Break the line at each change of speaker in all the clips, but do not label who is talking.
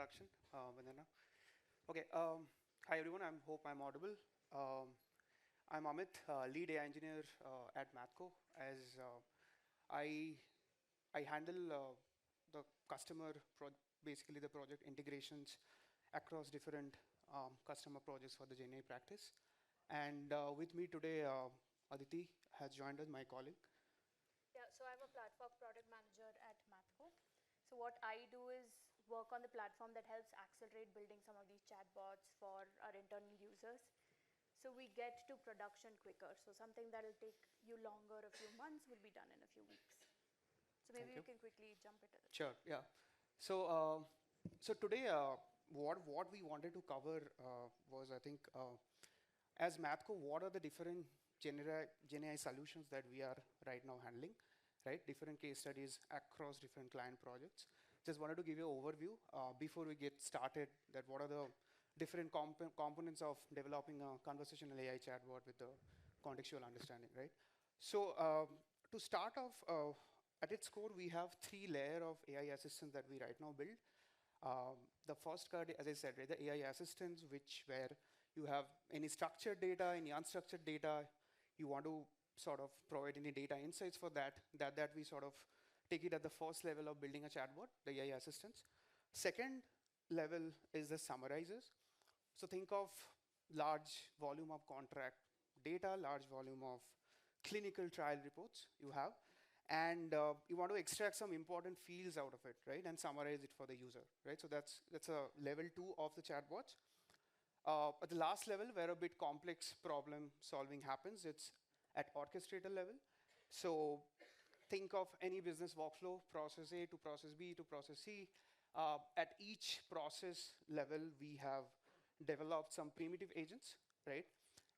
introduction, Vandana. Okay, hi everyone. I hope I'm audible. Um, I'm Amit, lead AI engineer at Mathco. As I I handle the customer basically the project integrations across different customer projects for the GenAI practice. And with me today, Aditi has joined us, my colleague.
Yeah, so I'm a platform product manager at Mathco. So what I do is work on the platform that helps accelerate building some of these chatbots for our internal users. So we get to production quicker. So something that'll take you longer, a few months, will be done in a few weeks. So maybe
Thank
we
you.
can quickly jump into this.
Sure. Yeah. So, so today, what we wanted to cover was, I think, as Mathco, what are the different GenAI solutions that we are right now handling, right? Different case studies across different client projects. Just wanted to give you an overview before we get started. That what are the different components of developing a conversational AI chatbot with the contextual understanding, right? So to start off, at its core, we have three layers of AI assistants that we right now build. The first card, as I said, right, the AI assistants, where you have any structured data, any unstructured data, you want to sort of provide any data insights for that we sort of take it at the first level of building a chatbot, the AI assistants. Second level is the summarizers. So think of large volume of contract data, large volume of clinical trial reports you have, and you want to extract some important fields out of it, right, and summarize it for the user, right? So that's a level 2 of the chatbots. At the last level, where a bit complex problem solving happens, it's at orchestrator level. So think of any business workflow, process A to process B to process C. At each process level, we have developed some primitive agents, right?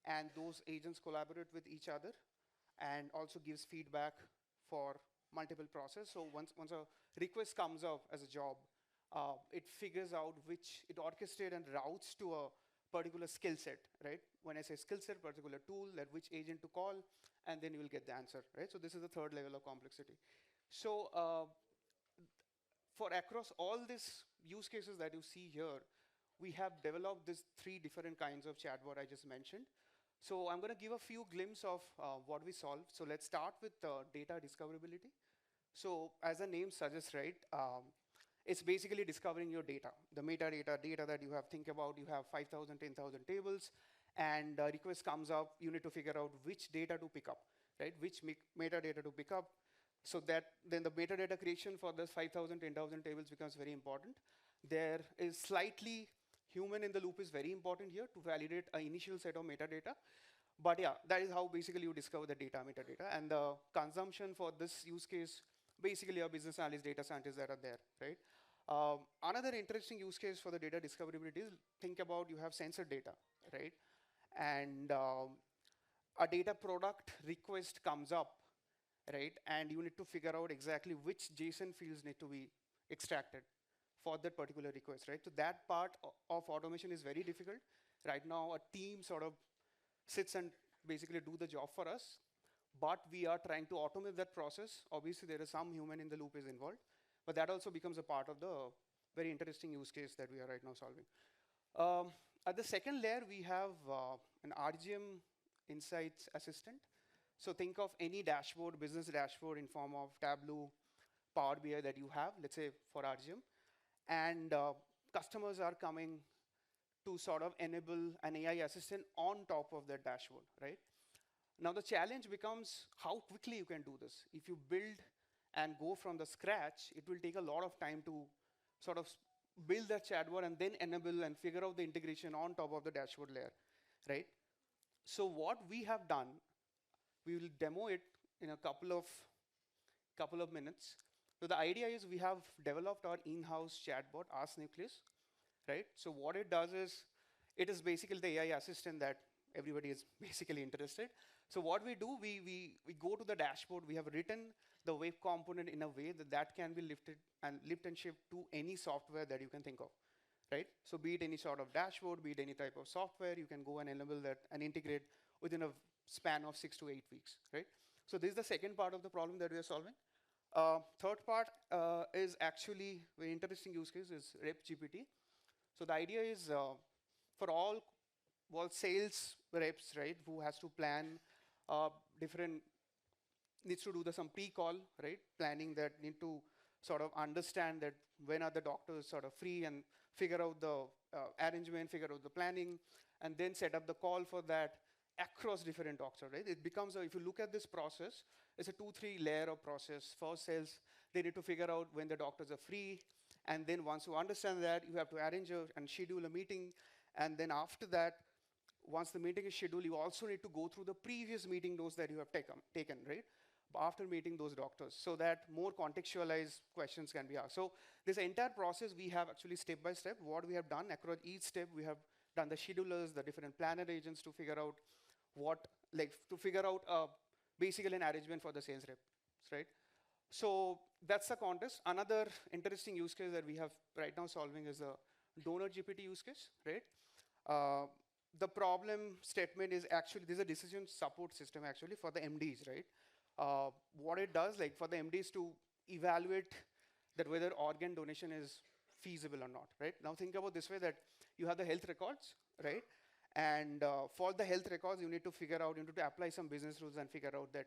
And those agents collaborate with each other and also gives feedback for multiple processes. So once a request comes up as a job, it figures out it orchestrates and routes to a particular skill set, right? When I say skill set, particular tool, that which agent to call, and then you will get the answer, right? So this is the third level of complexity. So for across all these use cases that you see here, we have developed these three different kinds of chatbot I just mentioned. So I'm going to give a few glimpses of what we solve. So let's start with data discoverability. So as the name suggests, right, it's basically discovering your data, the metadata, data that you have. Think about you have 5,000, 10,000 tables, and a request comes up. You need to figure out which data to pick up, right? Which metadata to pick up. So that then the metadata creation for this 5,000, 10,000 tables becomes very important. There is slightly human in the loop is very important here to validate an initial set of metadata. But yeah, that is how basically you discover the data metadata. And the consumption for this use case, basically a business analyst, data scientists that are there, right? Another interesting use case for the data discoverability is think about you have sensor data, right? And a data product request comes up, right? And you need to figure out exactly which JSON fields need to be extracted for that particular request, right? So that part of automation is very difficult. Right now, a team sort of sits and basically do the job for us, but we are trying to automate that process. Obviously, there is some human in the loop is involved, but that also becomes a part of the very interesting use case that we are right now solving. At the second layer, we have an RGM Insights Assistant. So think of any dashboard, business dashboard in form of Tableau, Power BI that you have, let's say for RGM. And customers are coming to sort of enable an AI assistant on top of that dashboard, right? Now the challenge becomes how quickly you can do this. If you build and go from the scratch, it will take a lot of time to sort of build that chatbot and then enable and figure out the integration on top of the dashboard layer, right? So what we have done, we will demo it in a couple of minutes. So the idea is we have developed our in-house chatbot, Ask Nucleus, right? So what it does is, it is basically the AI assistant that everybody is basically interested. So what we do, we go to the dashboard. We have written the web component in a way that can be lift and shift to any software that you can think of, right? So be it any sort of dashboard, be it any type of software, you can go and enable that and integrate within a span of 6 to 8 weeks, right? So this is the second part of the problem that we are solving. Third part is actually very interesting use case is Rep GPT. So the idea is for all sales reps, right, who has to plan different needs to do some pre-call, right? Planning that need to sort of understand that when are the doctors sort of free and figure out the arrangement, figure out the planning, and then set up the call for that across different doctors, right? It becomes, if you look at this process, it's a 2-3 layer of process. First sales, they need to figure out when the doctors are free, and then once you understand that, you have to arrange and schedule a meeting, and then after that, once the meeting is scheduled, you also need to go through the previous meeting notes that you have taken, right? After meeting those doctors, so that more contextualized questions can be asked. So this entire process, we have actually step by step, what we have done across each step, we have done the schedulers, the different planner agents to figure out basically an arrangement for the sales reps, right? So that's the context. Another interesting use case that we have right now solving is the donor GPT use case, right? Uh, the problem statement is actually, this is a decision support system actually for the MDs, right? What it does, like for the MDs to evaluate that whether organ donation is feasible or not, right? Now think about this way, that you have the health records, right? And for the health records, you need to apply some business rules and figure out that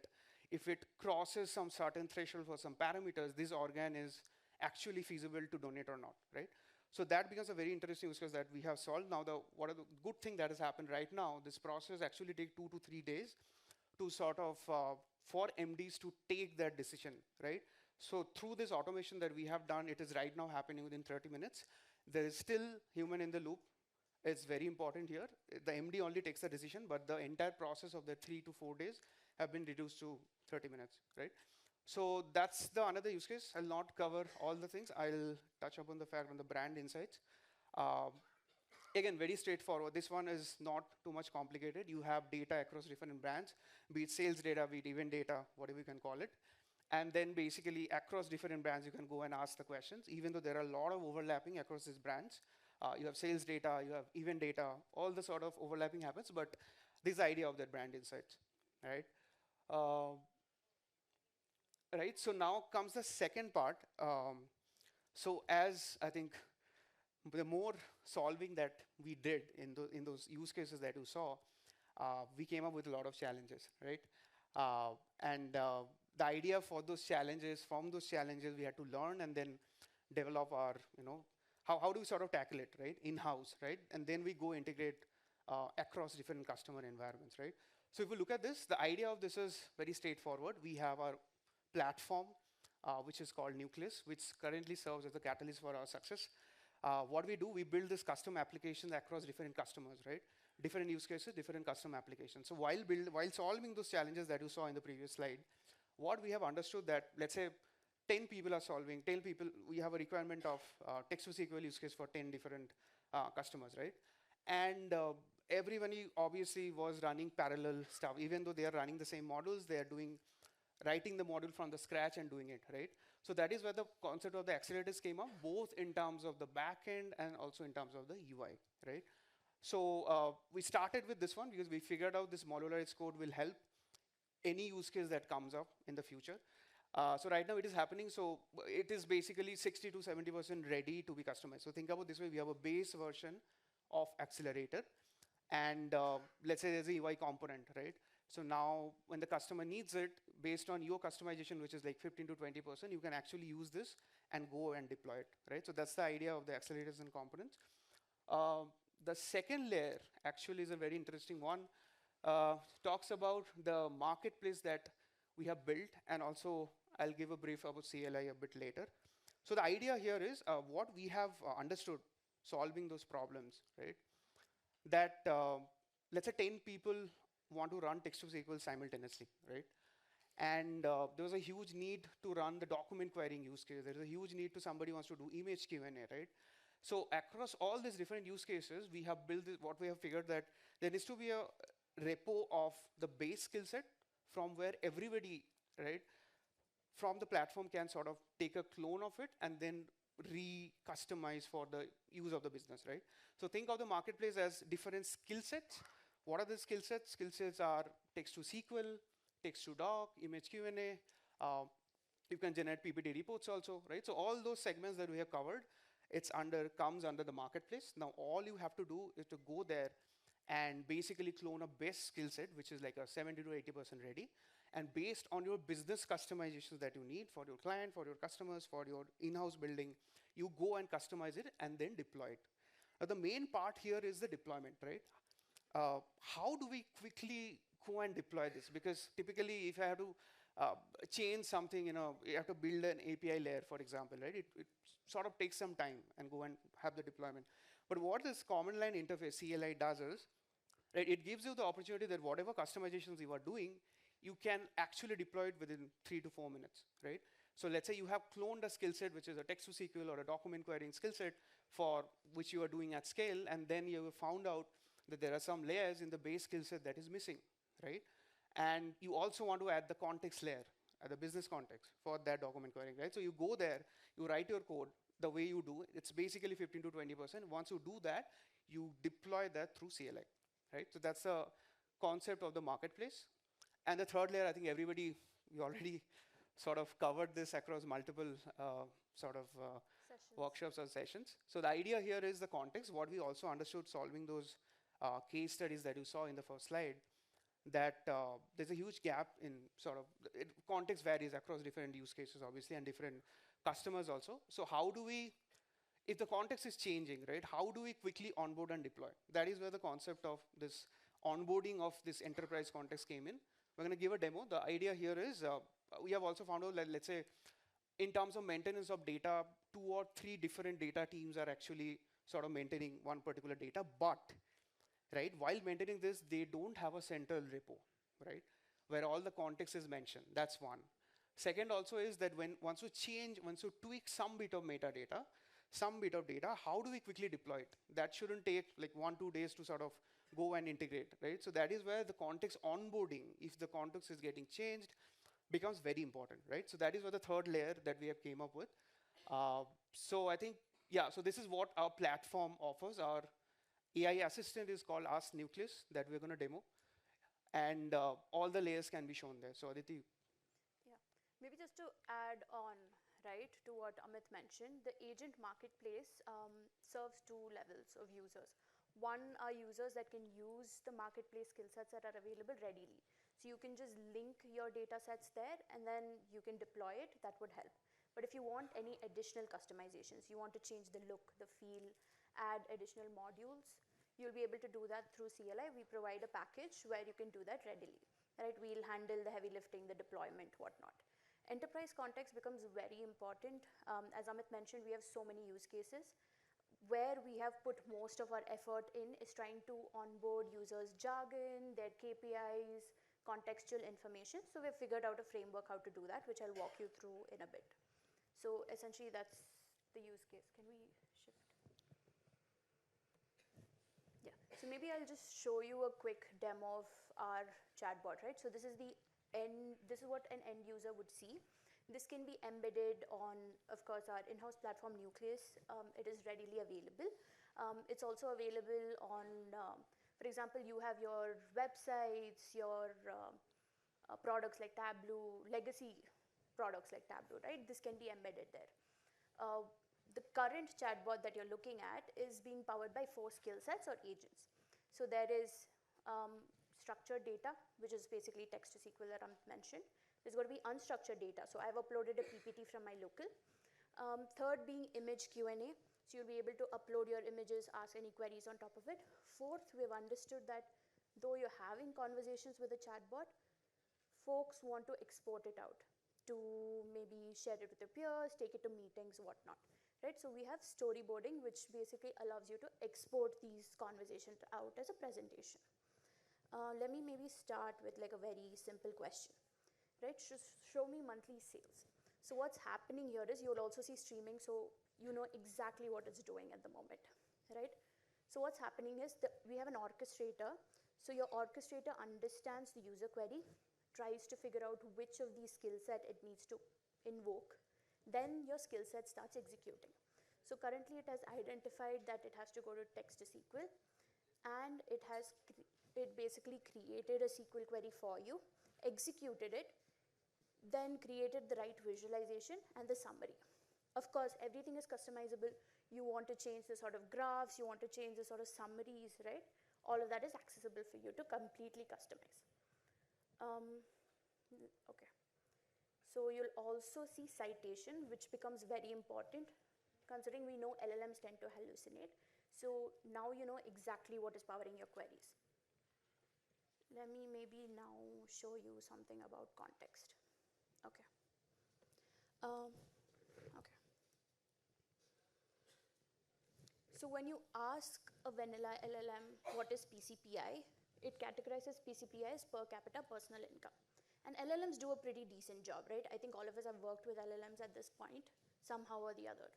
if it crosses some certain threshold for some parameters, this organ is actually feasible to donate or not, right? So that becomes a very interesting use case that we have solved. Now, what are the good thing that has happened right now, this process actually take 2 to 3 days to sort of, for MDs to take that decision, right? So through this automation that we have done, it is right now happening within 30 minutes. There is still human in the loop. It's very important here. The MD only takes the decision, but the entire process of the 3 to 4 days have been reduced to 30 minutes, right? So that's the another use case. I'll not cover all the things. I'll touch upon the fact on the brand insights. Uh, Again, very straightforward. This one is not too much complicated. You have data across different brands, be it sales data, be it event data, whatever you can call it. And then basically across different brands, you can go and ask the questions, even though there are a lot of overlapping across these brands. You have sales data, you have event data, all the sort of overlapping happens, but this idea of that brand insights, right? Uh, right, so now comes the second part. So as I think the more solving that we did in those use cases that you saw, we came up with a lot of challenges, right? And the idea for those challenges, from those challenges, we had to learn and then develop our, how do we sort of tackle it, right? In-house, right? And then we go integrate across different customer environments, right? So if we look at this, the idea of this is very straightforward. We have our platform, which is called Nucleus, which currently serves as a catalyst for our success. What we do, we build this custom applications across different customers, right? Different use cases, different custom applications. So while solving those challenges that you saw in the previous slide, what we have understood that, let's say, 10 people are solving, 10 people, we have a requirement of text-to-SQL use case for 10 different customers, right? And everyone obviously was running parallel stuff. Even though they are running the same models, they are writing the model from the scratch and doing it, right? So that is where the concept of the accelerators came up, both in terms of the backend and also in terms of the UI, right? So we started with this one because we figured out this modularized code will help any use case that comes up in the future. So right now it is happening. So it is basically 60 to 70% ready to be customized. So think about this way, we have a base version of accelerator. And let's say there's a UI component, right? So now when the customer needs it, based on your customization, which is like 15 to 20%, you can actually use this and go and deploy it, right? So that's the idea of the accelerators and components. The second layer actually is a very interesting one. Talks about the marketplace that we have built, and also I'll give a brief about CLI a bit later. So the idea here is what we have understood solving those problems, right? That let's say 10 people want to run text-to-SQL simultaneously, right? And there was a huge need to run the document querying use case. There is a huge need to somebody wants to do image Q&A, right? So across all these different use cases, we have built what we have figured that there needs to be a repo of the base skill set from where everybody, right, from the platform can sort of take a clone of it and then re-customize for the use of the business, right? So think of the marketplace as different skill sets. What are the skill sets? Skill sets are text-to-SQL, text-to-doc, image Q&A. You can generate PPT reports also, right? So all those segments that we have covered, comes under the marketplace. Now all you have to do is to go there and basically clone a best skill set, which is like a 70 to 80% ready. And based on your business customizations that you need for your client, for your customers, for your in-house building, you go and customize it and then deploy it. The main part here is the deployment, right? How do we quickly go and deploy this? Because typically, if I have to change something, you have to build an API layer, for example, right? It sort of takes some time and go and have the deployment. But what this command line interface, CLI, does is, right, it gives you the opportunity that whatever customizations you are doing, you can actually deploy it within 3 to 4 minutes, right? So let's say you have cloned a skill set, which is a text to SQL or a document querying skill set for which you are doing at scale, and then you have found out that there are some layers in the base skill set that is missing, right? And you also want to add the context layer, the business context for that document querying, right? So you go there, you write your code the way you do, it's basically 15 to 20%. Once you do that, you deploy that through CLI, right? So that's the concept of the marketplace. And the third layer, I think we already sort of covered this across multiple workshops or sessions. So the idea here is the context. What we also understood solving those case studies that you saw in the first slide, that there's a huge gap in context varies across different use cases, obviously, and different customers also. So how do we, if the context is changing, right, how do we quickly onboard and deploy? That is where the concept of this onboarding of this enterprise context came in. We're going to give a demo. The idea here is we have also found out that, let's say, in terms of maintenance of data, 2 or 3 different data teams are actually sort of maintaining one particular data, but right, while maintaining this, they don't have a central repo, right, where all the context is mentioned. That's one. Second also is that once you tweak some bit of metadata, how do we quickly deploy it? That shouldn't take like 1-2 days to sort of go and integrate, right? So that is where the context onboarding, if the context is getting changed, becomes very important, right? So that is where the third layer that we have came up with. So I think, yeah, so this is what our platform offers. Our AI assistant is called Ask Nucleus that we're going to demo. And all the layers can be shown there. So Aditi.
Yeah, maybe just to add on, right, to what Amit mentioned, the agent marketplace serves 2 levels of users. One are users that can use the marketplace skill sets that are available readily. So you can just link your data sets there and then you can deploy it. That would help. But if you want any additional customizations, you want to change the look, the feel, add additional modules, you'll be able to do that through CLI. We provide a package where you can do that readily, right? We'll handle the heavy lifting, the deployment, whatnot. Enterprise context becomes very important. As Amit mentioned, we have so many use cases. Where we have put most of our effort in is trying to onboard users' jargon, their KPIs, contextual information. So we've figured out a framework how to do that, which I'll walk you through in a bit. So essentially, that's the use case. Can we shift? Yeah. So maybe I'll just show you a quick demo of our chatbot, right? So this is what an end user would see. This can be embedded on, of course, our in-house platform Nucleus. It is readily available. It's also available on, for example, you have your websites, your products like Tableau, legacy products like Tableau, right? This can be embedded there. The current chatbot that you're looking at is being powered by 4 skill sets or agents. So there is structured data, which is basically text to SQL that I mentioned. There's going to be unstructured data. So I've uploaded a PPT from my local. Third being image Q&A. So you'll be able to upload your images, ask any queries on top of it. Fourth, we've understood that though you're having conversations with a chatbot, folks want to export it out to maybe share it with your peers, take it to meetings, whatnot. Right? So we have storyboarding, which basically allows you to export these conversations out as a presentation. Let me maybe start with like a very simple question. Right? Just show me monthly sales. So what's happening here is you'll also see streaming, so you know exactly what it's doing at the moment, right? So what's happening is we have an orchestrator. So your orchestrator understands the user query, tries to figure out which of these skill set it needs to invoke. Then your skill set starts executing. So currently it has identified that it has to go to text to SQL, and it basically created a SQL query for you, executed it, then created the right visualization and the summary. Of course, everything is customizable. you want to change the sort of graphs, you want to change the sort of summaries, right? All of that is accessible for you to completely customize. Okay. So you'll also see citation, which becomes very important, considering we know LLMs tend to hallucinate. So now you know exactly what is powering your queries. Let me maybe now show you something about context. Okay. Okay. So when you ask a vanilla LLM what is PCPI, it categorizes PCPI as per capita personal income. And LLMs do a pretty decent job, right? I think all of us have worked with LLMs at this point, somehow or the other.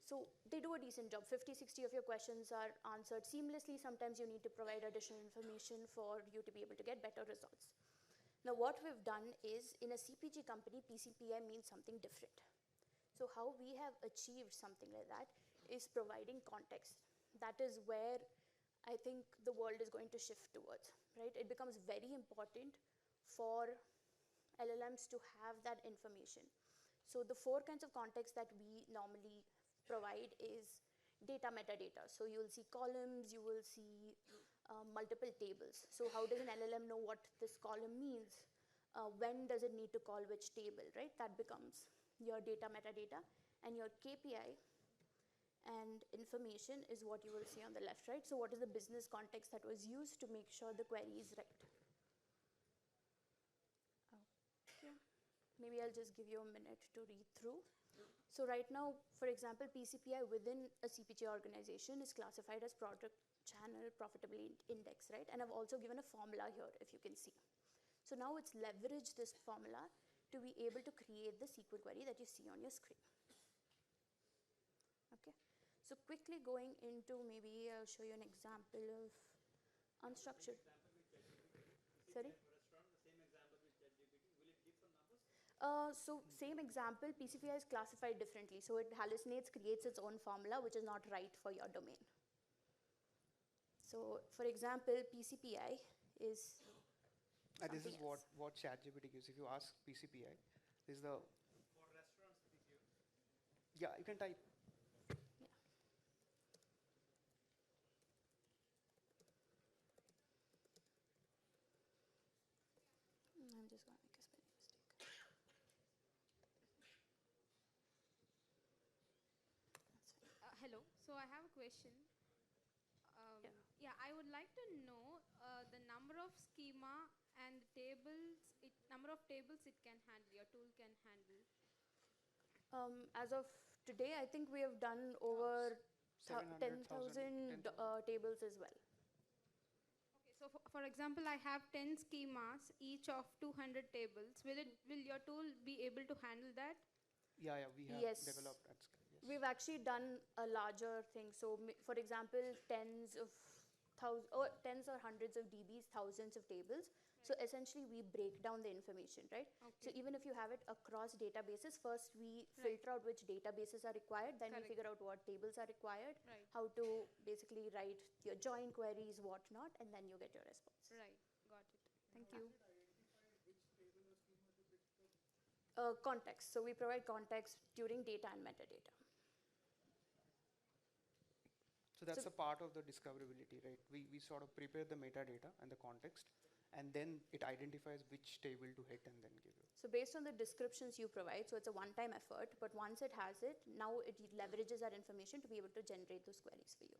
So they do a decent job. 50, 60 of your questions are answered seamlessly. Sometimes you need to provide additional information for you to be able to get better results. Now what we've done is, in a CPG company, PCPI means something different. So how we have achieved something like that is providing context. That is where I think the world is going to shift towards, right? It becomes very important for LLMs to have that information. So the 4 kinds of context that we normally provide is data metadata. So you'll see columns, you will see multiple tables. So how does an LLM know what this column means? When does it need to call which table, right? That becomes your data metadata. And your KPI and information is what you will see on the left, right? So what is the business context that was used to make sure the query is right? Okay. Maybe I'll just give you a minute to read through. So right now, for example, PCPI within a CPG organization is classified as product channel profitability index, right? And I've also given a formula here, if you can see. So now it's leveraged this formula to be able to create the SQL query that you see on your screen. Okay. So quickly going into, maybe I'll show you an example of unstructured. Sorry? So same example, PCPI is classified differently. So it hallucinates, creates its own formula, which is not right for your domain. So for example, PCPI is
This is
else.
what ChatGPT gives. If you ask PCPI, this is the...
For restaurants, they give.
Yeah, you can type.
Yeah. I'm just going to make a spelling mistake.
Hello. So I have a question. Yeah, I would like to know the number of schema and number of tables it can handle, your tool can handle.
As of today, I think we have done over 10,000 tables as well.
Okay, so for example, I have 10 schemas, each of 200 tables. Will your tool be able to handle that?
Yeah, we have
Yes.
developed that. Yes.
We've actually done a larger thing. So for example, tens or hundreds of DBs, thousands of tables. Right. So essentially we break down the information, right? Okay. So even if you have it across databases, first we filter out which databases are required, then we figure out what tables are required, how to basically write your join queries, whatnot, and then you get your response.
Right, got it. Thank you.
Context. So we provide context during data and metadata.
So that's a part of the discoverability, right? We sort of prepare the metadata and the context, and then it identifies which table to hit and then give you.
So based on the descriptions you provide, so it's a one-time effort, but once it has it, now it leverages that information to be able to generate those queries for you.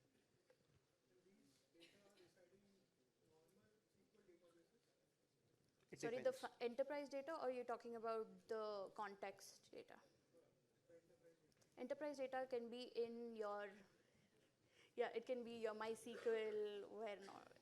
Sorry, the enterprise data, or are you talking about the context data? Enterprise data can be in your, it can be your MySQL,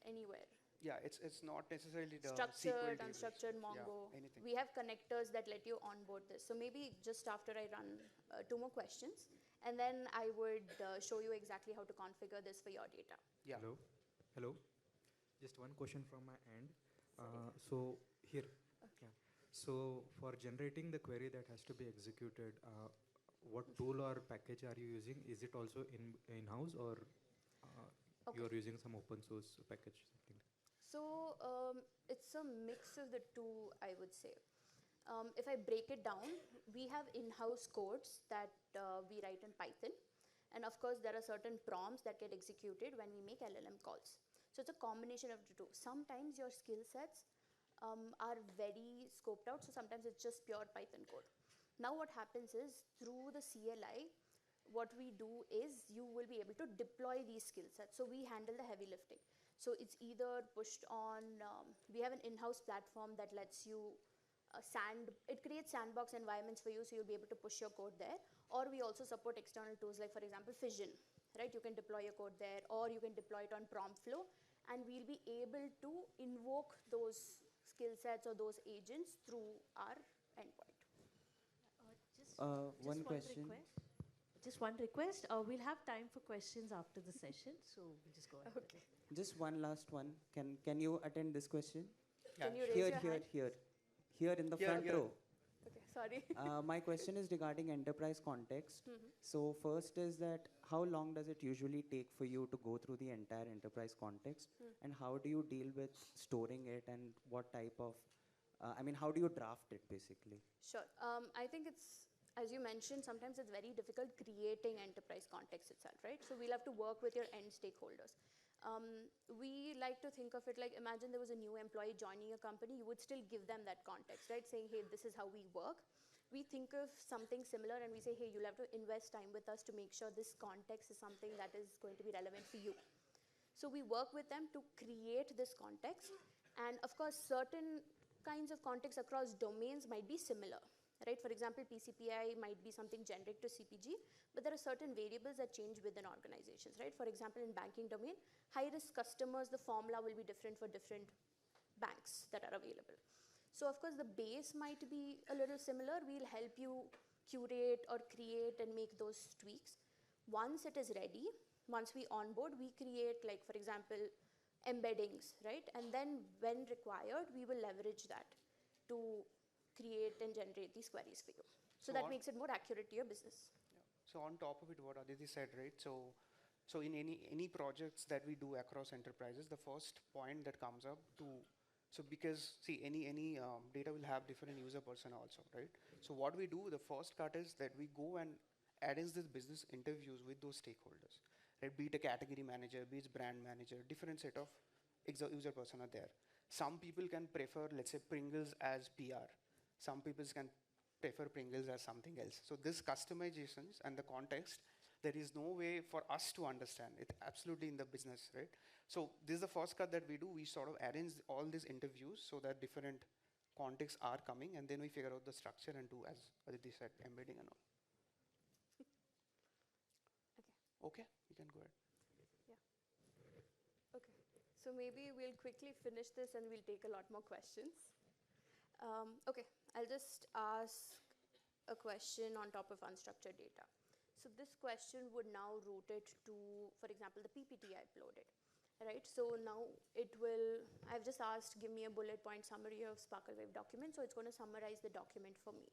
anywhere.
Yeah, it's not necessarily the
structured,
SQL
unstructured, Mongo.
Yeah, anything.
We have connectors that let you onboard this. So maybe just after I run 2 more questions, and then I would show you exactly how to configure this for your data.
Yeah.
Hello. Just one question from my end. So here. Okay. Yeah. So for generating the query that has to be executed, what tool or package are you using? Is it also in-house, or you are using some open source package? Something?
So it's a mix of the two, I would say. If I break it down, we have in-house codes that we write in Python. And of course, there are certain prompts that get executed when we make LLM calls. So it's a combination of the two. Sometimes your skill sets are very scoped out, so sometimes it's just pure Python code. Now what happens is, through the CLI, what we do is you will be able to deploy these skill sets. So we handle the heavy lifting. So it's either pushed on, we have an in-house platform that lets you it creates sandbox environments for you, so you'll be able to push your code there. Or we also support external tools like, for example, Fission, right? You can deploy your code there, or you can deploy it on prompt flow, and we'll be able to invoke those skill sets or those agents through our endpoint.
One question.
Just one request. We'll have time for questions after the session, so we'll just go ahead.
Okay.
Just one last one. Can you attend this question?
Can you raise
Here,
your
here,
hand?
here. Here in the front row.
Okay, sorry.
My question is regarding enterprise context. So first is that how long does it usually take for you to go through the entire enterprise context? And how do you deal with storing it, and what type of, how do you draft it basically?
Sure. I think it's, as you mentioned, sometimes it's very difficult creating enterprise context itself, right? So we'll have to work with your end stakeholders. We like to think of it like, imagine there was a new employee joining a company, you would still give them that context, right? Saying, hey, this is how we work. We think of something similar and we say, hey, you'll have to invest time with us to make sure this context is something that is going to be relevant for you. So we work with them to create this context. And of course, certain kinds of context across domains might be similar, right? For example, PCPI might be something generic to CPG, but there are certain variables that change within organizations, right? For example, in banking domain, high-risk customers, the formula will be different for different banks that are available. So of course, the base might be a little similar. We'll help you curate or create and make those tweaks. Once it is ready, once we onboard, we create, like, for example, embeddings, right? And then when required, we will leverage that to create and generate these queries for you. So that makes it more accurate to your business.
Yeah. So on top of it, what Aditi said, right? So in any projects that we do across enterprises, the first point that comes up because see, any data will have different user person also, right? So what we do, the first cut is that we go and add in this business interviews with those stakeholders, right? Be it a category manager, be it brand manager, different set of user person are there. Some people can prefer, let's say, Pringles as PR. Some people can prefer Pringles as something else. So this customizations and the context, there is no way for us to understand it absolutely in the business, right? So this is the first cut that we do. We sort of arrange all these interviews so that different contexts are coming, and then we figure out the structure and do, as Aditi said, embedding and all. Okay, you can go ahead.
Yeah. Okay. So maybe we'll quickly finish this and we'll take a lot more questions. Okay, I'll just ask a question on top of unstructured data. So this question would now route it to, for example, the PPT I uploaded, right? So now it will, I've just asked, give me a bullet point summary of Sparkle Wave document. So it's going to summarize the document for me.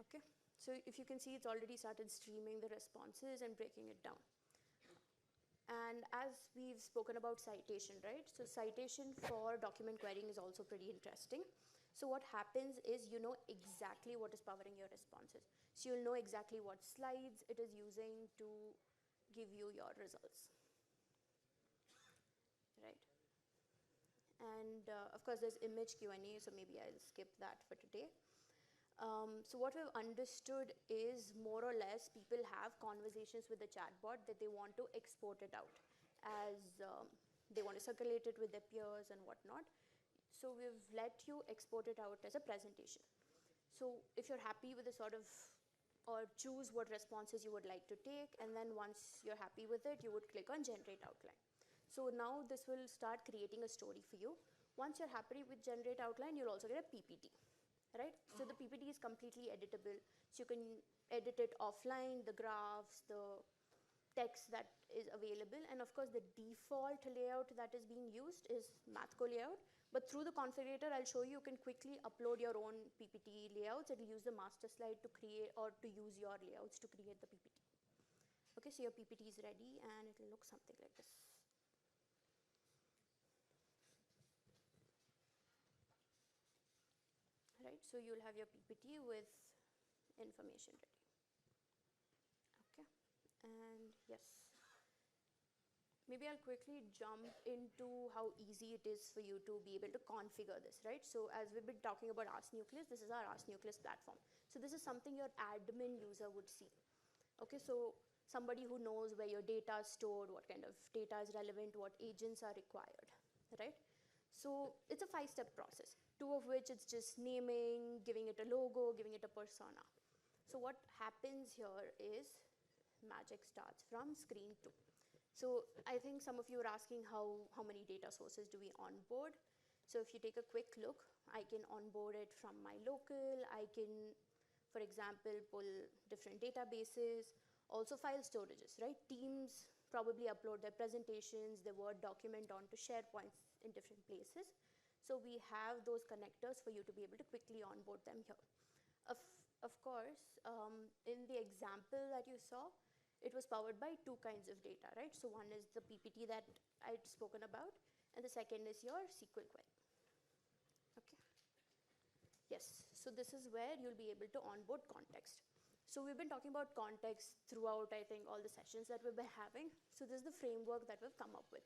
Okay, so if you can see, it's already started streaming the responses and breaking it down. And as we've spoken about citation, right? So citation for document querying is also pretty interesting. So what happens is you know exactly what is powering your responses. So you'll know exactly what slides it is using to give you your results, right? And of course, there's image Q&A, so maybe I'll skip that for today. So what we've understood is more or less people have conversations with the chatbot that they want to export it out as they want to circulate it with their peers and whatnot. So we've let you export it out as a presentation. So if you're happy with the sort of, or choose what responses you would like to take, and then once you're happy with it, you would click on generate outline. So now this will start creating a story for you. Once you're happy with generate outline, you'll also get a PPT. Right? So the PPT is completely editable. So you can edit it offline, the graphs, the text that is available. And of course, the default layout that is being used is Mathco layout. But through the configurator, I'll show you, you can quickly upload your own PPT layouts. It'll use the master slide to create, or to use your layouts to create the PPT. Okay, so your PPT is ready and it'll look something like this. Right, so you'll have your PPT with information ready. And yes, maybe I'll quickly jump into how easy it is for you to be able to configure this, right? So as we've been talking about Ask Nucleus, this is our Ask Nucleus platform. So this is something your admin user would see. Okay, so somebody who knows where your data is stored, what kind of data is relevant, what agents are required, right? So it's a 5-step process, 2 of which it's just naming, giving it a logo, giving it a persona. So what happens here is magic starts from screen 2. So I think some of you are asking how many data sources do we onboard. So if you take a quick look, I can onboard it from my local. I can, for example, pull different databases, also file storages, right? Teams probably upload their presentations, their Word document onto SharePoints in different places. So we have those connectors for you to be able to quickly onboard them here. Of course, in the example that you saw, it was powered by 2 kinds of data, right? So one is the PPT that I'd spoken about, and the second is your SQL query. Okay. Yes, so this is where you'll be able to onboard context. So we've been talking about context throughout, I think, all the sessions that we've been having. So this is the framework that we've come up with.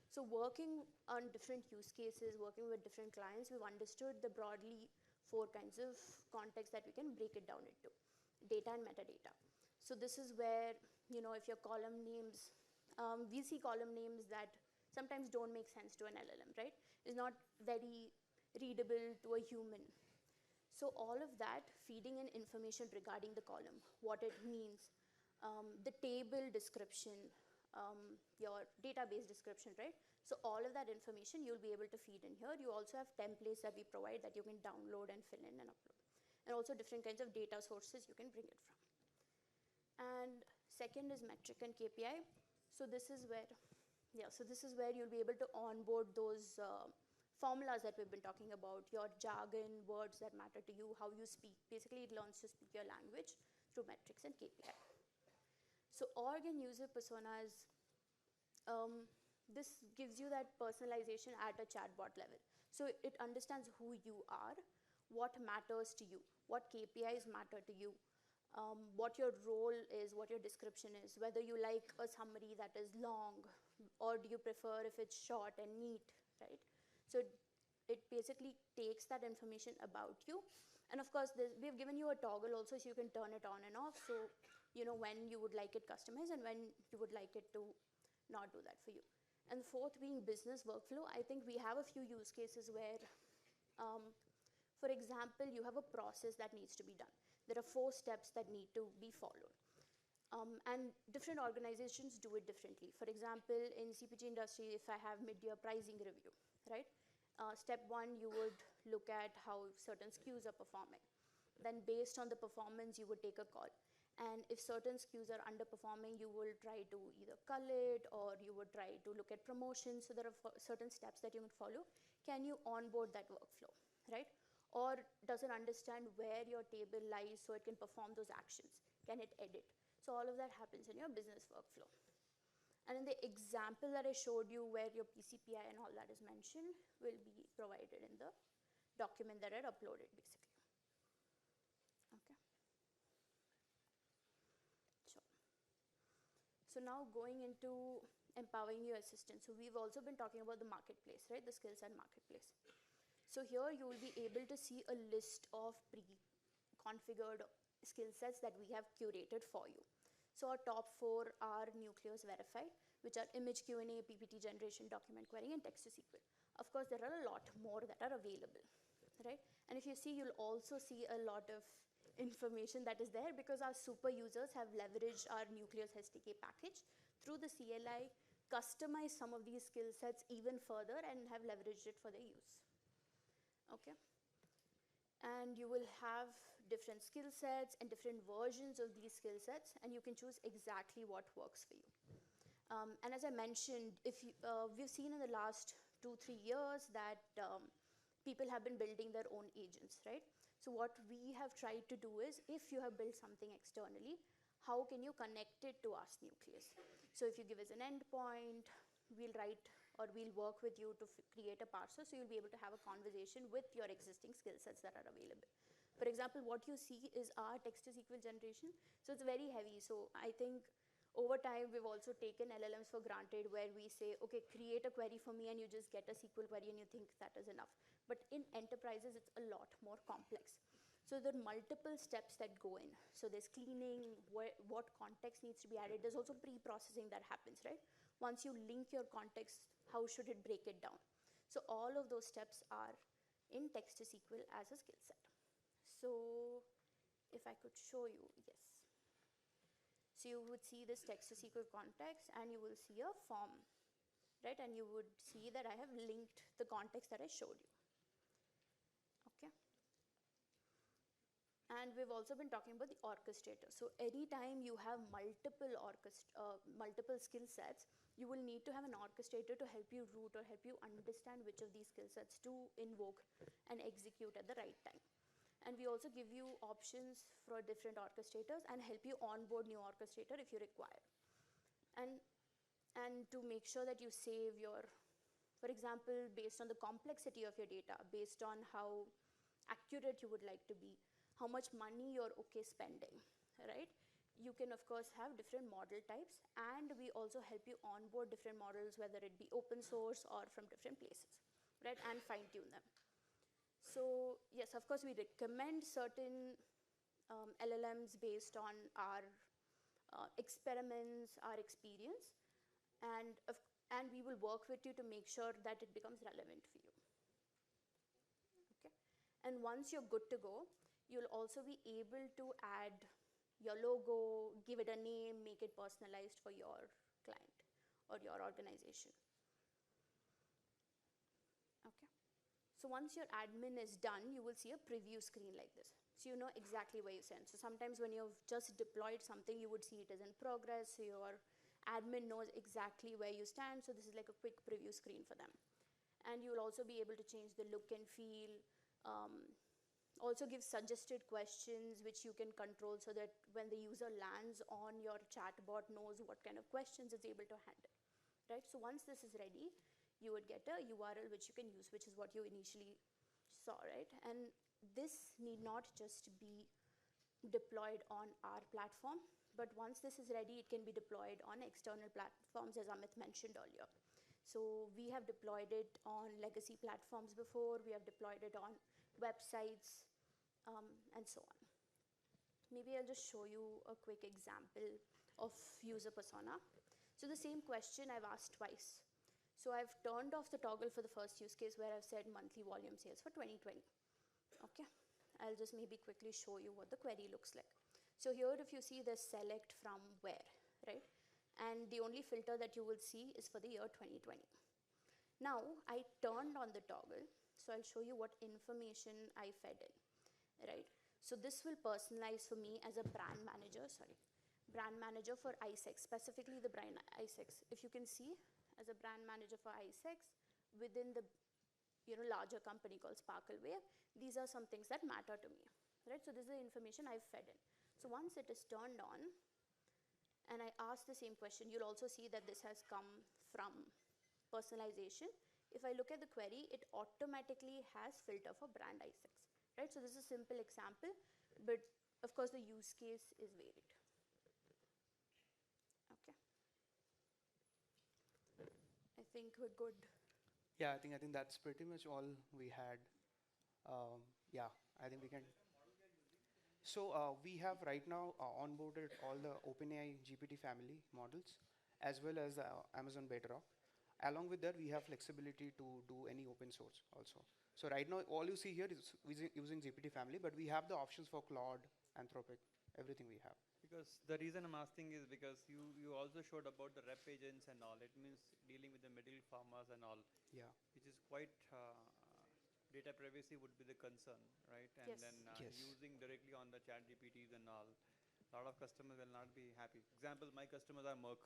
So working on different use cases, working with different clients, we've understood the broadly 4 kinds of context that we can break it down into: data and metadata. So this is where, if your column names, we see column names that sometimes don't make sense to an LLM, right? It's not very readable to a human. So all of that, feeding in information regarding the column, what it means, the table description, your database description, right? So all of that information you'll be able to feed in here. You also have templates that we provide that you can download and fill in and upload. And also different kinds of data sources you can bring it from. And second is metric and KPI. So this is where, you'll be able to onboard those formulas that we've been talking about, your jargon, words that matter to you, how you speak. Basically, it learns to speak your language through metrics and KPI. So org and user personas, this gives you that personalization at a chatbot level. So it understands who you are, what matters to you, what KPIs matter to you, what your role is, what your description is, whether you like a summary that is long, or do you prefer if it's short and neat, right? So it basically takes that information about you. And of course, we've given you a toggle also, so you can turn it on and off. So, when you would like it customized and when you would like it to not do that for you. And the 4th being business workflow. I think we have a few use cases where, for example, you have a process that needs to be done. There are 4 steps that need to be followed. And different organizations do it differently. For example, in CPG industry, if I have mid-year pricing review, right? Step 1, you would look at how certain SKUs are performing. Then based on the performance, you would take a call. And if certain SKUs are underperforming, you will try to either cull it, or you would try to look at promotions. So there are certain steps that you would follow. Can you onboard that workflow, right? Or does it understand where your table lies so it can perform those actions? Can it edit? So all of that happens in your business workflow. And in the example that I showed you where your PCPI and all that is mentioned will be provided in the document that I uploaded, basically. Okay. So now going into empowering your assistant. So we've also been talking about the marketplace, right? The skills and marketplace. So here you will be able to see a list of pre-configured skill sets that we have curated for you. So our top 4 are Nucleus verified, which are image Q&A, PPT generation, document querying, and text to SQL. Of course, there are a lot more that are available, right? And if you see, you'll also see a lot of information that is there because our super users have leveraged our Nucleus SDK package through the CLI, customized some of these skill sets even further, and have leveraged it for their use. Okay. And you will have different skill sets and different versions of these skill sets, and you can choose exactly what works for you. And as I mentioned, we've seen in the last 2-3 years that people have been building their own agents, right? So what we have tried to do is, if you have built something externally, how can you connect it to Ask Nucleus? So if you give us an endpoint, we'll write or we'll work with you to create a parser, so you'll be able to have a conversation with your existing skill sets that are available. For example, what you see is our text to SQL generation. So it's very heavy. So I think Over time, we've also taken LLMs for granted where we say, okay, create a query for me and you just get a SQL query and you think that is enough. But in enterprises, it's a lot more complex. So there are multiple steps that go in. So there's cleaning, what context needs to be added. There's also pre-processing that happens, right? Once you link your context, how should it break it down? So all of those steps are in text to SQL as a skill set. So if I could show you, yes. So you would see this text to SQL context and you will see a form, right? And you would see that I have linked the context that I showed you. Okay. And we've also been talking about the orchestrator. So anytime you have multiple skill sets, you will need to have an orchestrator to help you route or help you understand which of these skill sets to invoke and execute at the right time. And we also give you options for different orchestrators and help you onboard new orchestrator if you require. And to make sure that you save your, for example, based on the complexity of your data, based on how accurate you would like to be, how much money you're okay spending, right? You can, of course, have different model types, and we also help you onboard different models, whether it be open source or from different places, right? And fine-tune them. So yes, of course, we recommend certain LLMs based on our experiments, our experience, and we will work with you to make sure that it becomes relevant for you. Okay, and once you're good to go, you'll also be able to add your logo, give it a name, make it personalized for your client or your organization. Okay. So once your admin is done, you will see a preview screen like this. So you know exactly where you stand. So sometimes when you've just deployed something, you would see it is in progress. So your admin knows exactly where you stand. So this is like a quick preview screen for them. And you'll also be able to change the look and feel. Also give suggested questions which you can control so that when the user lands on your chatbot knows what kind of questions it's able to handle, right? So once this is ready, you would get a URL which you can use, which is what you initially saw, right? And this need not just be deployed on our platform, but once this is ready, it can be deployed on external platforms, as Amit mentioned earlier. So we have deployed it on legacy platforms before, we have deployed it on websites, and so on. Maybe I'll just show you a quick example of user persona. So the same question I've asked twice. So I've turned off the toggle for the first use case where I've said monthly volume sales for 2020. Okay, I'll just maybe quickly show you what the query looks like. So here if you see the select from where, right? And the only filter that you will see is for the year 2020. Now I turned on the toggle, so I'll show you what information I fed in, right? So this will personalize for me as a brand manager for ISEX, specifically the brand ISEX. If you can see, as a brand manager for ISEX within the larger company called Sparklewave, these are some things that matter to me, right? So this is the information I've fed in. So once it is turned on, and I ask the same question, you'll also see that this has come from personalization. If I look at the query, it automatically has filter for brand ISEX, right? So this is a simple example, but of course the use case is varied. Okay. I think we're good.
Yeah, I think that's pretty much all we had. Yeah, I think we can. So we have right now onboarded all the OpenAI GPT family models, as well as Amazon Bedrock. Along with that, we have flexibility to do any open source also. So right now, all you see here is using GPT family, but we have the options for Claude, Anthropic, everything we have.
Because the reason I'm asking is because you also showed about the rep agents and all. It means dealing with the middle farmers and all.
Yeah.
Which is quite data privacy would be the concern, right? And
Yes.
then
Yes.
using directly on the chat GPTs and all, a lot of customers will not be happy. Example, my customers are Merck.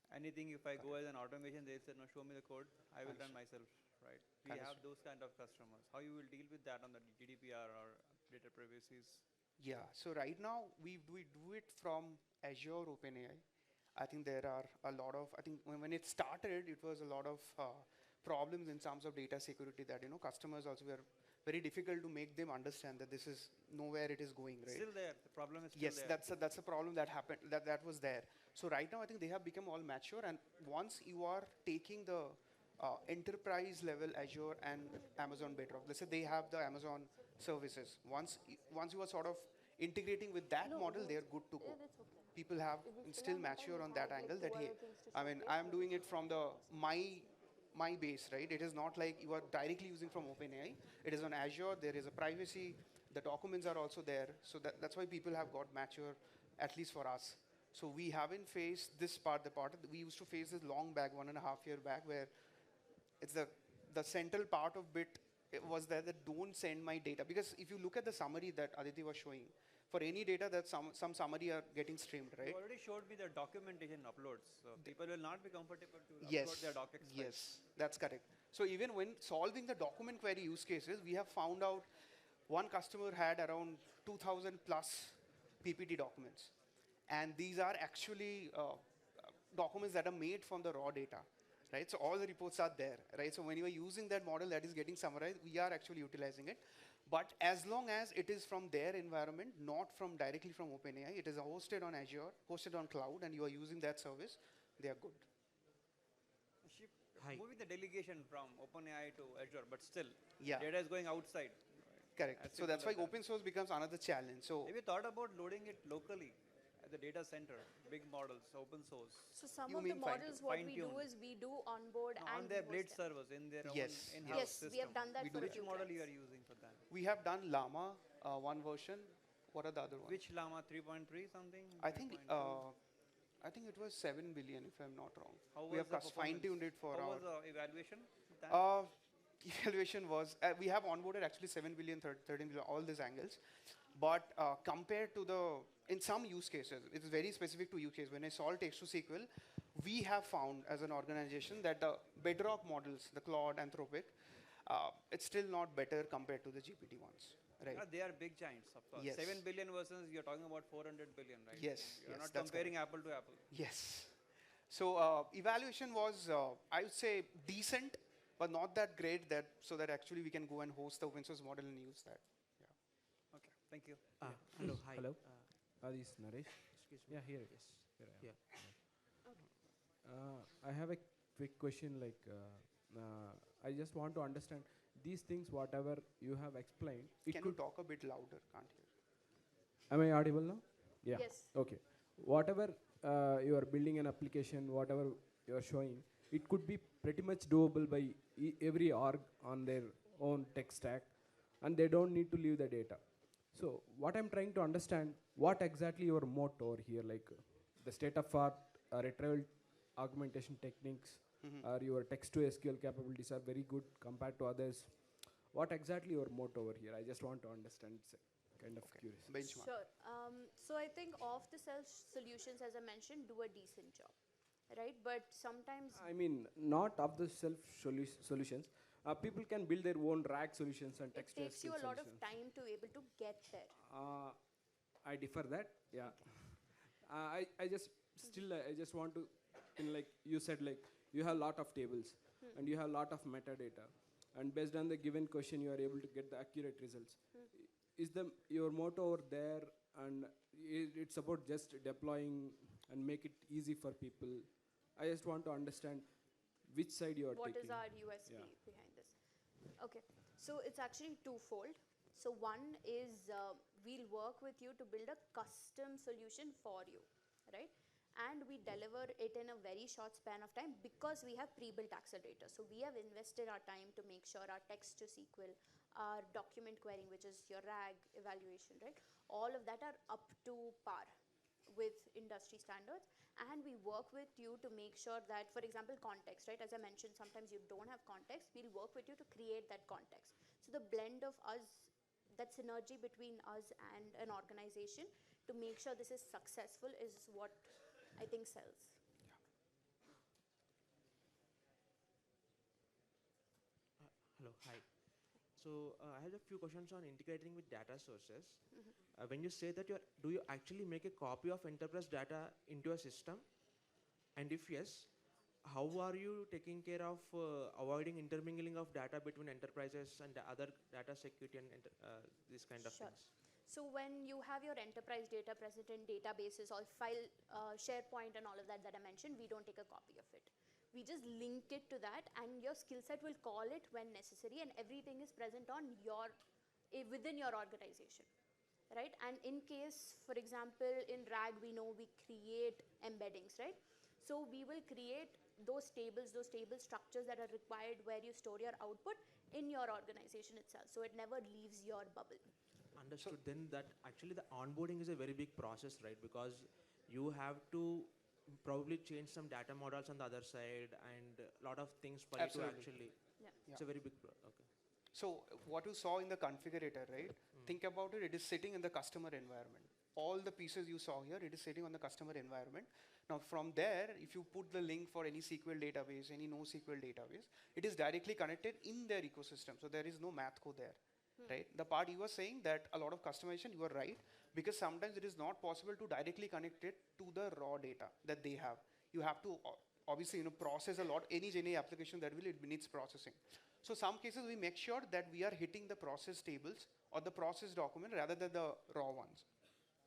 Anything if I go as an automation, they say, no, show me the code, I will run myself, right? We have those kind of customers. How you will deal with that on the GDPR or data privacies?
Yeah, so right now we do it from Azure OpenAI. I think there are a lot of, I think when it started, it was a lot of problems in terms of data security that customers also were very difficult to make them understand that this is nowhere it is going, right?
Still there. The problem is still
Yes,
there.
that's a problem that happened, that was there. So right now I think they have become all mature, and once you are taking the enterprise level Azure and Amazon Bedrock, let's say they have the Amazon services. Once you are sort of integrating with that model, they are good to go. People have still mature on that angle that, hey, I mean, I am doing it from the my base, right? It is not like you are directly using from OpenAI. It is on Azure. There is a privacy. The documents are also there. So that's why people have got mature, at least for us. So we haven't faced this part. We used to face this long back, 1.5 year back, where it's the central part of bit was there that don't send my data. Because if you look at the summary that Aditi was showing, for any data that some summary are getting streamed, right?
You already showed me the documentation uploads. So people will not be comfortable to
Yes,
upload their docx files.
yes, that's correct. So even when solving the document query use cases, we have found out one customer had around 2,000 plus PPT documents. And these are actually documents that are made from the raw data, right? So all the reports are there, right? So when you are using that model that is getting summarized, we are actually utilizing it. But as long as it is from their environment, not from directly from OpenAI, it is hosted on Azure, hosted on cloud, and you are using that service, they are good.
Hi.
Moving the delegation from OpenAI to Azure, but still,
Yeah.
data is going outside.
Correct.
As
So
simple
that's why
as that.
open source becomes another challenge. So
Have you thought about loading it locally at the data center? Big models, open source.
So some
You
of the
mean fine-
models, what we do
fine-tuned.
is we do onboard
No,
and
on their
we
blade
host them.
servers, in their
Yes,
own in-house
Yes,
system.
we have done that
We
for
do
a
Which
few
model you
clients.
are using for that?
we have done Llama, one version. What are the other ones?
Which Llama 3.3 something?
I think
3.2?
I think it was 7 billion, if I'm not wrong.
How
We
was
have
the performance?
fine-tuned it for
How
our
was the evaluation? with that?
evaluation was, we have onboarded actually 7 billion, 13 billion, all these angles. But compared to in some use cases, it's very specific to use case. When I solve text to SQL, we have found as an organization that the bedrock models, the Claude, Anthropic, it's still not better compared to the GPT ones, right?
They are big giants, of course.
Yes.
7 billion versus you're talking about 400 billion, right?
Yes,
You're
yes,
not
that's
comparing apple to apple.
Yes. So evaluation was, I would say, decent, but not that great so that actually we can go and host the open source model and use that.
Okay, thank you.
Hello, hi.
Hello. This is Naresh.
Excuse me.
Yeah, here.
Yes.
Here I am.
Yeah.
I have a quick question. I just want to understand these things. Whatever you have explained, it
Can
could.
you talk a bit louder? Can't hear.
Am I audible now? Yeah.
Yes.
Okay. Whatever you are building an application, whatever you are showing, it could be pretty much doable by every org on their own tech stack, and they don't need to leave the data. So what I'm trying to understand, what exactly your moat over here, the state of art, retrieval augmentation techniques, or your text to SQL capabilities are very good compared to others. What exactly your moat over here? I just want to understand. It's kind of curious.
Benchmark.
Sure. So I think off-the-shelf solutions, as I mentioned, do a decent job, right? But sometimes
I mean, not of the solutions. People can build their own RAG solutions and
it
text to
takes you
SQL
a lot of
solutions.
time to able to get there.
I differ that. Yeah. I just still I just want to, you said, you have a lot of tables and you have a lot of metadata, and based on the given question you are able to get the accurate results. Is your motto over there, and it's about just deploying and make it easy for people? I just want to understand which side you are
What
taking.
is our USP behind this? Okay, so it's actually twofold. So one is we'll work with you to build a custom solution for you, right? And we deliver it in a very short span of time because we have pre-built accelerators. So we have invested our time to make sure our text to SQL, our document querying, which is your RAG evaluation, right? All of that are up to par with industry standards, and we work with you to make sure that, for example, context, right? As I mentioned, sometimes you don't have context. We'll work with you to create that context. So the blend of us, that synergy between us and an organization to make sure this is successful is what I think sells.
Hello, hi. So I have a few questions on integrating with data sources. When you say that do you actually make a copy of enterprise data into a system? And if yes, how are you taking care of avoiding intermingling of data between enterprises and the other data security and these kind of
Sure.
things?
So when you have your enterprise data present in databases or file, SharePoint and all of that I mentioned, we don't take a copy of it. We just link it to that, and your skill set will call it when necessary, and everything is present on your, within your organization, right? And in case, for example, in RAG, we know we create embeddings, right? So we will create those tables structures that are required where you store your output in your organization itself, so it never leaves your bubble.
Understood. Then that actually the onboarding is a very big process, right? Because you have to probably change some data models on the other side and a lot of things for you to
Absolutely.
actually.
Yeah.
It's a very big. Okay.
So what you saw in the configurator, right? Think about it, it is sitting in the customer environment. All the pieces you saw here, it is sitting on the customer environment. Now from there, if you put the link for any SQL database, any NoSQL database, it is directly connected in their ecosystem. So there is no math code there, right? The part you were saying that a lot of customization, you are right, because sometimes it is not possible to directly connect it to the raw data that they have. You have to obviously process a lot. Any application that will, it needs processing. So some cases we make sure that we are hitting the process tables or the process document rather than the raw ones.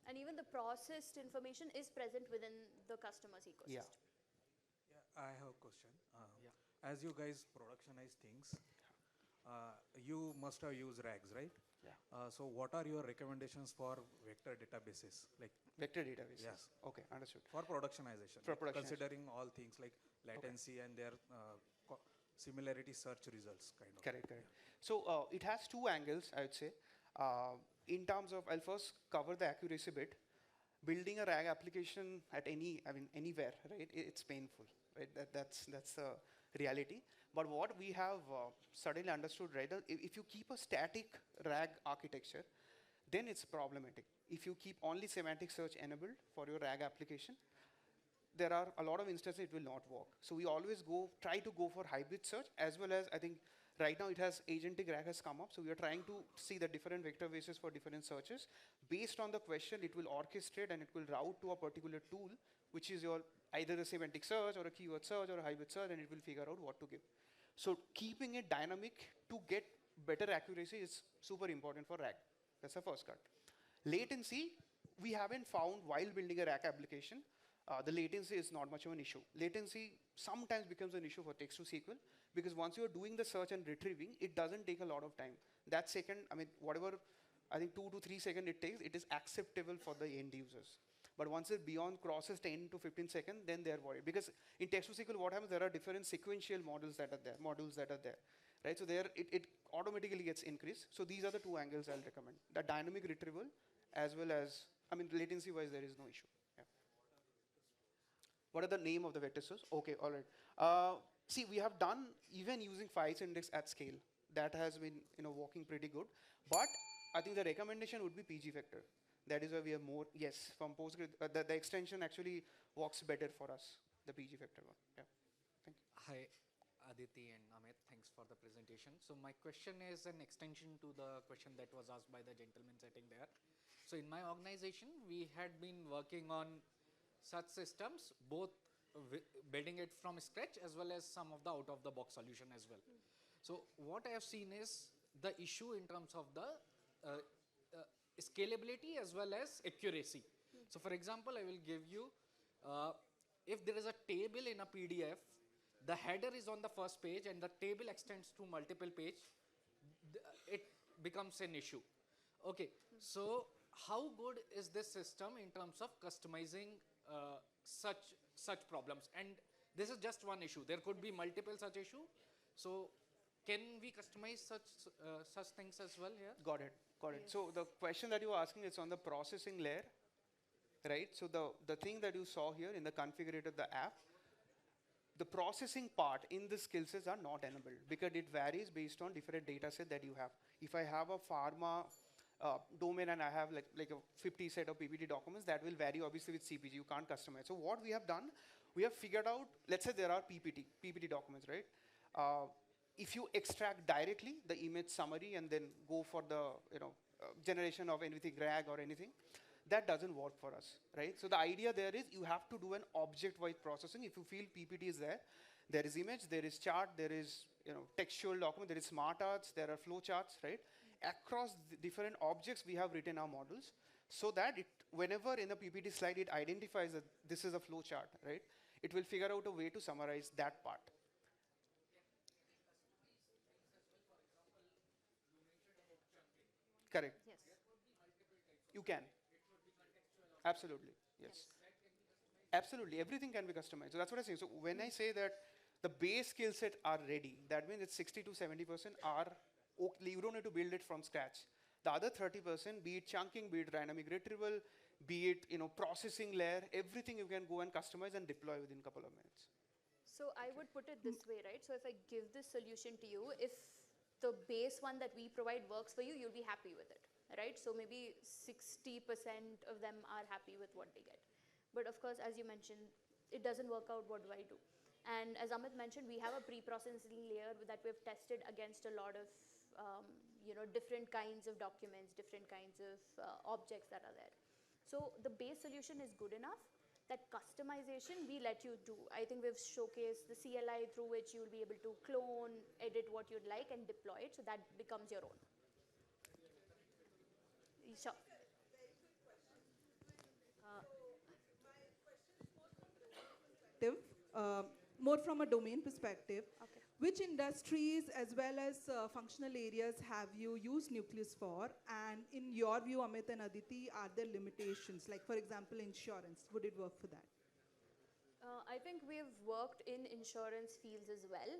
And even the processed information is present within the customer's ecosystem.
Yeah.
Yeah, I have a question. As you guys productionize things, you must have used RAGs, right?
Yeah.
So what are your recommendations for vector databases? Like
Vector databases.
Yes.
Okay, understood.
for productionization.
For
like
productionization.
considering all things like latency and their similarity search results, kind of.
Correct, correct. So it has two angles, I would say. In terms of, I'll first cover the accuracy bit. Building a RAG application at anywhere, right? It's painful, right? That's the reality. But what we have suddenly understood, right? If you keep a static RAG architecture, then it's problematic. If you keep only semantic search enabled for your RAG application, there are a lot of instances it will not work. So we always try to go for hybrid search, as well as I think right now it has agentic RAG has come up. So we are trying to see the different vector bases for different searches. Based on the question, it will orchestrate and it will route to a particular tool, which is your either a semantic search or a keyword search or a hybrid search, and it will figure out what to give. So keeping it dynamic to get better accuracy is super important for RAG. That's the first cut. Latency, we haven't found while building a RAG application. The latency is not much of an issue. Latency sometimes becomes an issue for text to SQL because once you're doing the search and retrieving, it doesn't take a lot of time. That second, whatever, I think 2 to 3 seconds it takes, it is acceptable for the end users. But once it beyond crosses 10 to 15 seconds, then they're worried. Because in text to SQL, what happens, there are different sequential modules that are there, right? So there, it automatically gets increased. So these are the two angles I'll recommend. The dynamic retrieval, as well as, latency-wise, there is no issue. What are the name of the vector source? Okay, all right. See, we have done even using files index at scale. That has been working pretty good. But I think the recommendation would be PG vector. That is why we have more. Yes, from Postgres, the extension actually works better for us. The PG vector one. Yeah. Thank you.
Hi, Aditi and Amit. Thanks for the presentation. So my question is an extension to the question that was asked by the gentleman sitting there. So in my organization, we had been working on such systems, both building it from scratch as well as some of the out-of-the-box solution as well. So what I have seen is the issue in terms of the scalability as well as accuracy. So for example, I will give you, if there is a table in a PDF, the header is on the first page and the table extends to multiple pages, it becomes an issue. Okay, so how good is this system in terms of customizing such problems? And this is just one issue. There could be multiple such issue. So can we customize such things as well here?
Got it.
Yes.
So the question that you are asking is on the processing layer, right? So the thing that you saw here in the configurator, the app, the processing part in the skill sets are not enabled because it varies based on different data set that you have. If I have a pharma domain and I have like a 50 set of PPT documents, that will vary obviously with CPG. You can't customize. So what we have done, we have figured out, let's say there are PPT documents, right? If you extract directly the image summary and then go for the generation of anything RAG or anything, That doesn't work for us, right? So the idea there is you have to do an object-wise processing. If you feel PPT is there is image, there is chart, there is textual document, there is smart arts, there are flow charts, right? Across the different objects, we have written our models so that whenever in a PPT slide it identifies that this is a flow chart, right? It will figure out a way to summarize that part. Correct.
Yes.
You can. Absolutely. Yes. Absolutely. Everything can be customized. So that's what I say. So when I say that the base skill set are ready, that means it's 60 to 70% are okay. You don't need to build it from scratch. The other 30%, be it chunking, be it dynamic retrieval, be it processing layer, everything you can go and customize and deploy within a couple of minutes.
So I would put it this way, right? So if I give this solution to you, if the base one that we provide works for you, you'll be happy with it, right? So maybe 60% of them are happy with what they get. But of course, as you mentioned, it doesn't work out. What do I do? And as Amit mentioned, we have a pre-processing layer that we've tested against a lot of different kinds of documents, different kinds of objects that are there. So the base solution is good enough. That customization we let you do. I think we've showcased the CLI through which you'll be able to clone, edit what you'd like, and deploy it. So that becomes your own. Sure.
More from a domain perspective,
Okay.
which industries as well as functional areas have you used Nucleus for? And in your view, Amit and Aditi, are there limitations? Like, for example, insurance, would it work for that?
I think we've worked in insurance fields as well.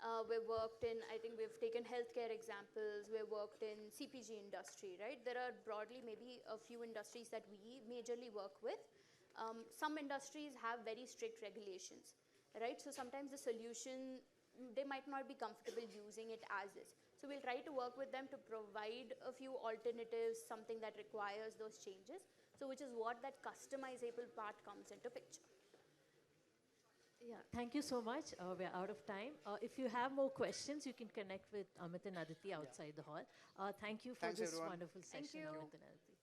I think we've taken healthcare examples, we've worked in CPG industry, right? There are broadly maybe a few industries that we majorly work with. Some industries have very strict regulations, right? So sometimes the solution, they might not be comfortable using it as is. So we'll try to work with them to provide a few alternatives, something that requires those changes. So which is what that customizable part comes into picture.
Yeah, thank you so much. We're out of time. If you have more questions, you can connect with Amit and Aditi outside the hall. Thank you for
Thanks,
this
everyone.
wonderful
Thank
session,
you.
Amit and Aditi.